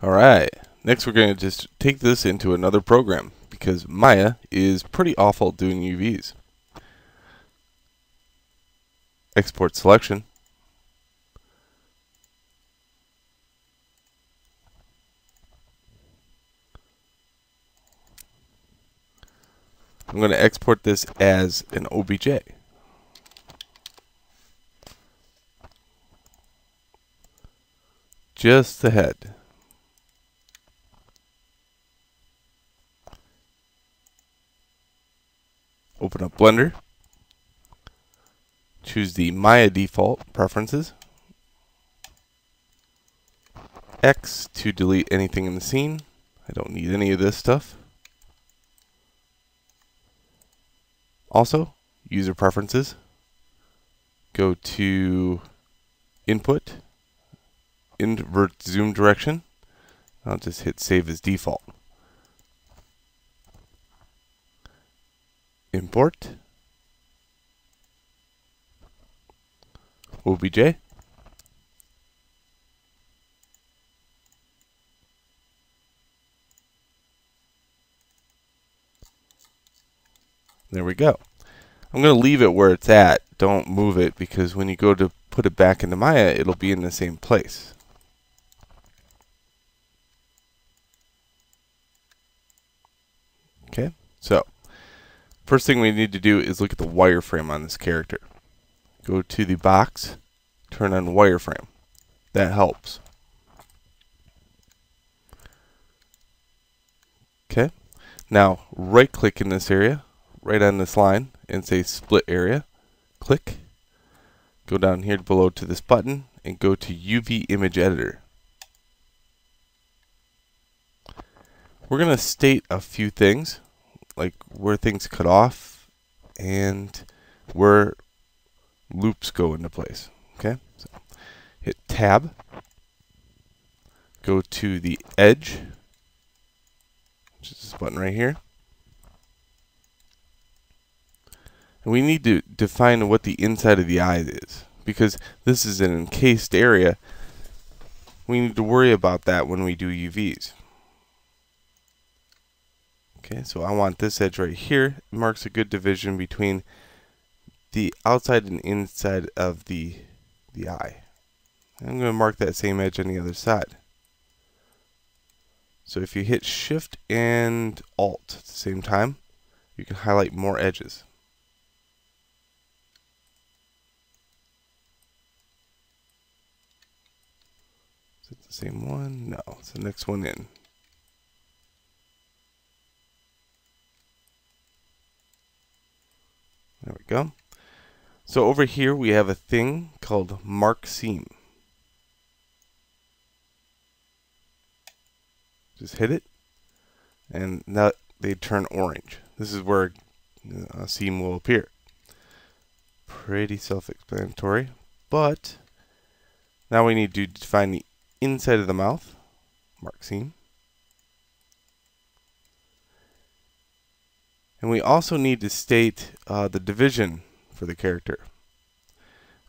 Alright, next we're going to just take this into another program because Maya is pretty awful at doing UVs. Export selection. I'm going to export this as an OBJ. Just the head. Open up Blender. Choose the Maya default preferences. X to delete anything in the scene. I don't need any of this stuff. Also, user preferences. Go to input, invert zoom direction. I'll just hit save as default. Import OBJ. There we go. I'm going to leave it where it's at. Don't move it because when you go to put it back into Maya, it'll be in the same place. Okay, so first thing we need to do is look at the wireframe on this character. Go to the box, turn on wireframe. That helps. Okay, now right click in this area, right on this line, and say split area. Click. Go down here below to this button and go to UV image editor. We're going to state a few things, like where things cut off and where loops go into place. Okay, so hit tab, go to the edge, which is this button right here, and we need to define what the inside of the eye is because this is an encased area. We need to worry about that when we do UVs. Okay, so I want this edge right here. It marks a good division between the outside and inside of the eye. I'm going to mark that same edge on the other side. So if you hit Shift and Alt at the same time, you can highlight more edges. Is it the same one? No, it's the next one in. There we go. So over here we have a thing called Mark Seam. Just hit it, and now they turn orange. This is where a seam will appear. Pretty self-explanatory, but now we need to define the inside of the mouth, Mark Seam. And we also need to state the division for the character.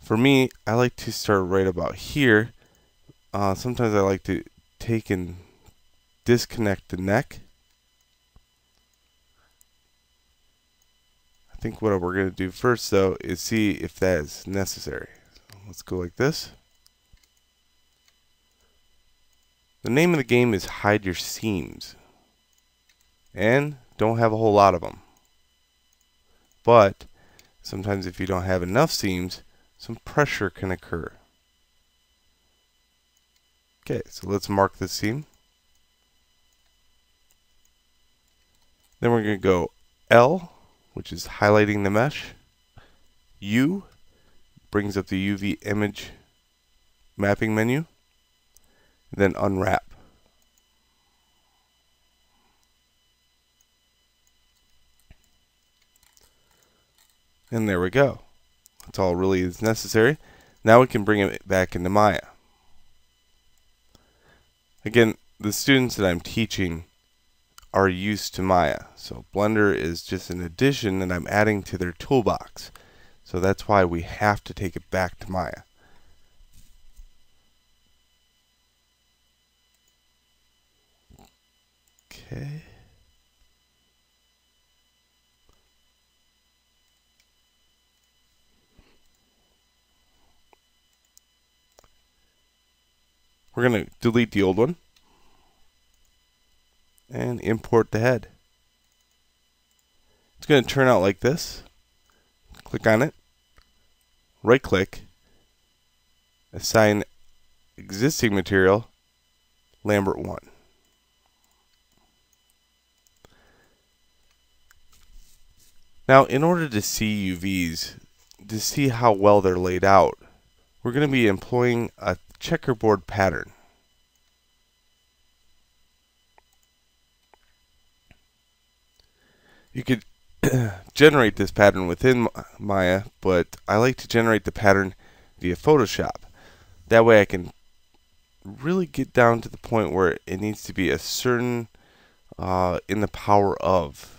For me, I like to start right about here. Sometimes I like to take and disconnect the neck. I think what we're going to do first, though, is see if that is necessary. So let's go like this. The name of the game is Hide Your Seams. And don't have a whole lot of them. But sometimes if you don't have enough seams, some pressure can occur. Okay, so let's mark this seam. Then we're going to go L, which is highlighting the mesh. U brings up the UV image mapping menu. Then unwrap. And there we go. That's all really is necessary. Now we can bring it back into Maya. Again, the students that I'm teaching are used to Maya. So Blender is just an addition that I'm adding to their toolbox. So that's why we have to take it back to Maya. Okay. We're going to delete the old one and import the head. It's going to turn out like this. Click on it, right click, assign existing material, Lambert 1. Now, in order to see UVs, to see how well they're laid out, we're going to be employing a checkerboard pattern. You could generate this pattern within Maya, but I like to generate the pattern via Photoshop. That way I can really get down to the point where it needs to be a certain in the power of.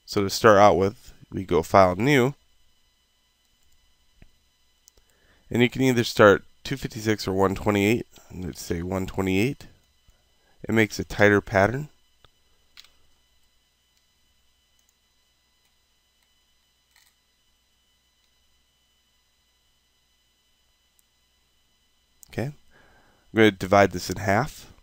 So to start out with, we go File, New, and you can either start 256 or 128. I'm going to say 128. It makes a tighter pattern. Okay, I'm going to divide this in half.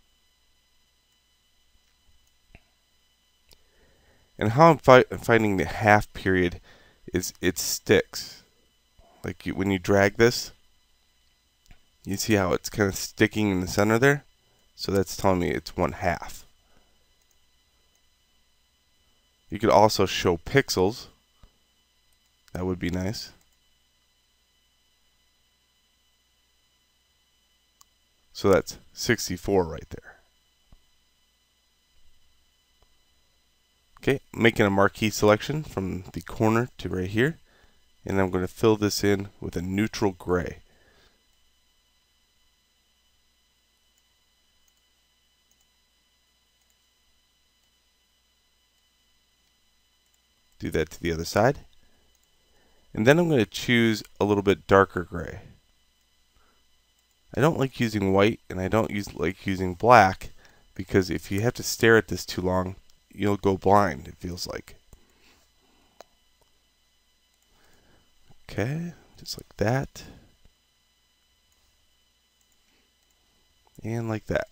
And how I'm finding the half period is it sticks. Like when you drag this, you see how it's kind of sticking in the center there? So that's telling me it's 1/2. You could also show pixels. That would be nice. So that's 64 right there. Okay, making a marquee selection from the corner to right here. And I'm going to fill this in with a neutral gray. Do that to the other side. And then I'm going to choose a little bit darker gray. I don't like using white, and I don't like using black, because if you have to stare at this too long, you'll go blind, it feels like. Okay, just like that. And like that.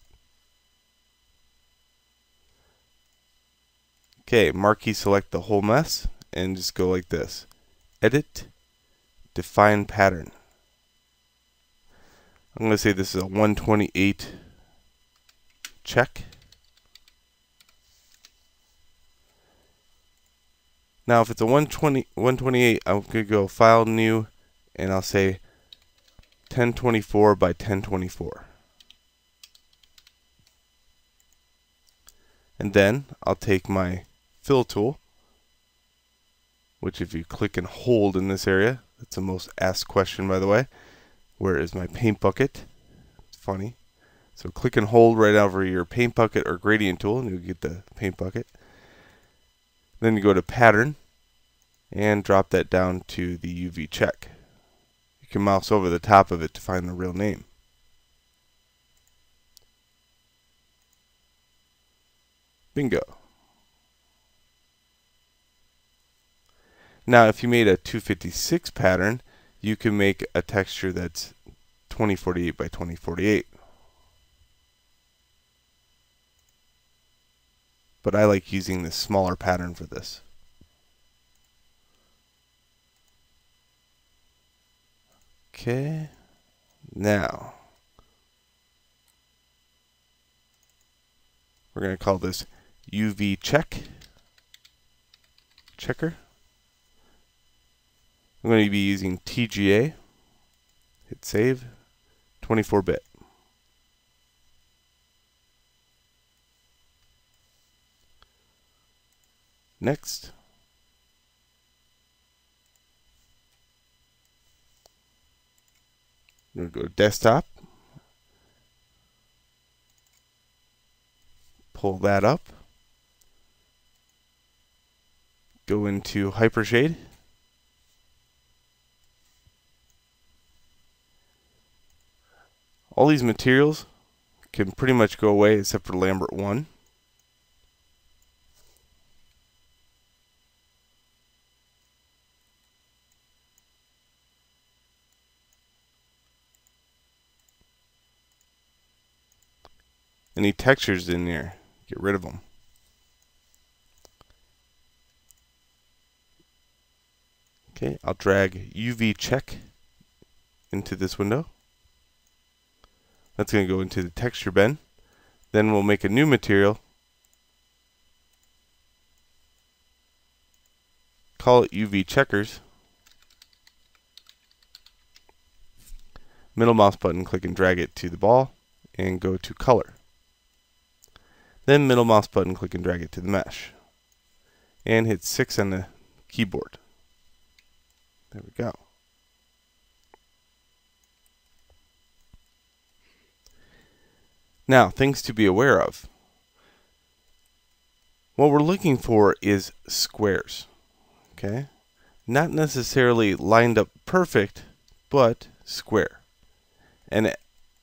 Okay, marquee select the whole mess, and just go like this. Edit, define pattern. I'm going to say this is a 128 check. Now if it's a 128, I'm going to go File, New, and I'll say 1024 by 1024. And then I'll take my fill tool, which if you click and hold in this area, that's the most asked question, by the way. Where is my paint bucket? It's funny. So click and hold right over your paint bucket or gradient tool, and you'll get the paint bucket. Then you go to Pattern, and drop that down to the UV check. You can mouse over the top of it to find the real name. Bingo. Now if you made a 256 pattern, you can make a texture that's 2048 by 2048. But I like using this smaller pattern for this. Okay, now we're going to call this UV checker. I'm going to be using TGA. Hit save. 24-bit. Next. I'm going to go to desktop. Pull that up. Go into Hypershade. All these materials can pretty much go away except for Lambert 1. Any textures in there, get rid of them. Okay, I'll drag UV check into this window. That's going to go into the texture bin. Then we'll make a new material. Call it UV checkers. Middle mouse button, click and drag it to the ball and go to color. Then middle mouse button, click and drag it to the mesh. And hit 6 on the keyboard. There we go. Now, things to be aware of. What we're looking for is squares. Okay? Not necessarily lined up perfect, but square. And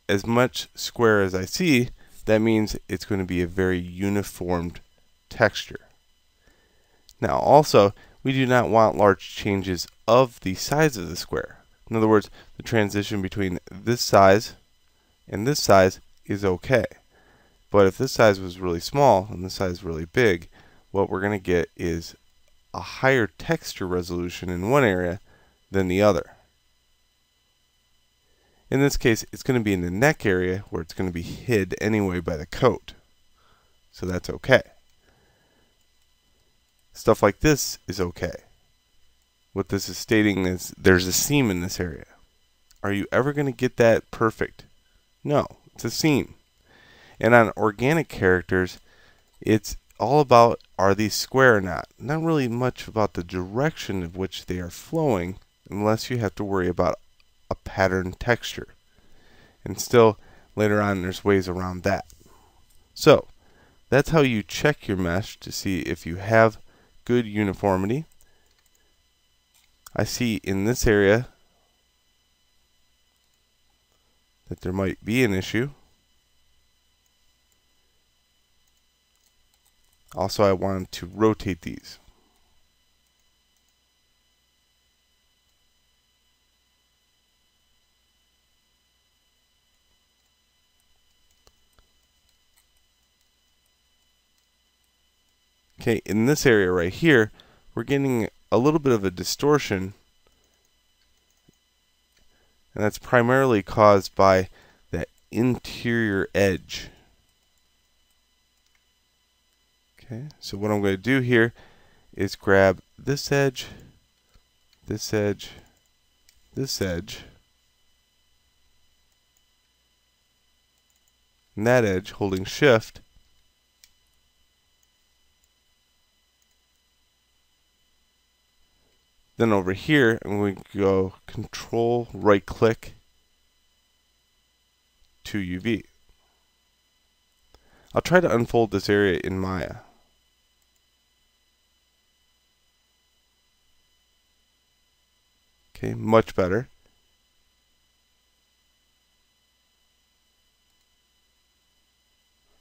as much square as I see, that means it's going to be a very uniformed texture. Now also, we do not want large changes of the size of the square. In other words, the transition between this size and this size is okay. But if this size was really small and this size really big, what we're going to get is a higher texture resolution in one area than the other. In this case, it's going to be in the neck area where it's going to be hid anyway by the coat. So that's okay. Stuff like this is okay. What this is stating is there's a seam in this area. Are you ever going to get that perfect? No, it's a seam. And on organic characters, it's all about, are these square or not? Not really much about the direction of which they are flowing, unless you have to worry about a pattern texture. And still, later on, there's ways around that. So, that's how you check your mesh to see if you have good uniformity. I see in this area that there might be an issue. Also, I want to rotate these. Okay, in this area right here, we're getting a little bit of a distortion, and that's primarily caused by that interior edge. Okay, so what I'm going to do here is grab this edge, this edge, this edge, and that edge, holding shift. Then over here, I'm going to go Control right click to UV. I'll try to unfold this area in Maya. Okay, much better.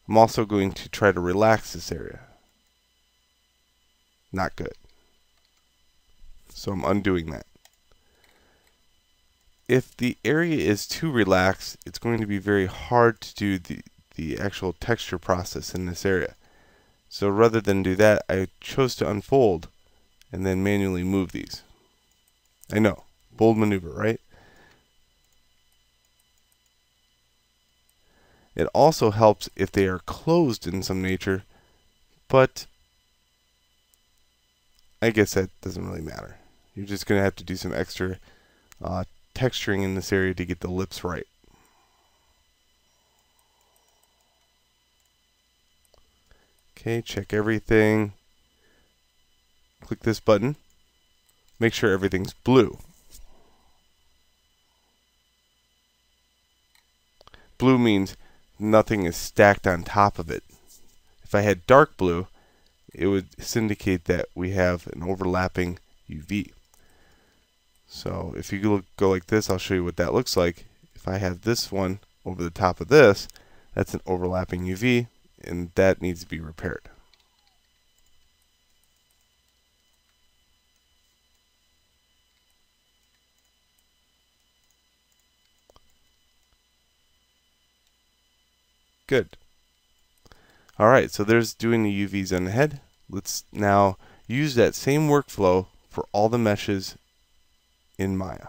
I'm also going to try to relax this area. Not good. So I'm undoing that. If the area is too relaxed, it's going to be very hard to do the actual texture process in this area. So rather than do that, I chose to unfold and then manually move these. I know, bold maneuver, right? It also helps if they are closed in some nature, but I guess that doesn't really matter. You're just going to have to do some extra texturing in this area to get the lips right. Okay, check everything. Click this button. Make sure everything's blue. Blue means nothing is stacked on top of it. If I had dark blue, it would indicate that we have an overlapping UV. So if you go like this, I'll show you what that looks like. If I have this one over the top of this, that's an overlapping UV, and that needs to be repaired. Good. Alright, so there's doing the UVs on the head. Let's now use that same workflow for all the meshes in Maya.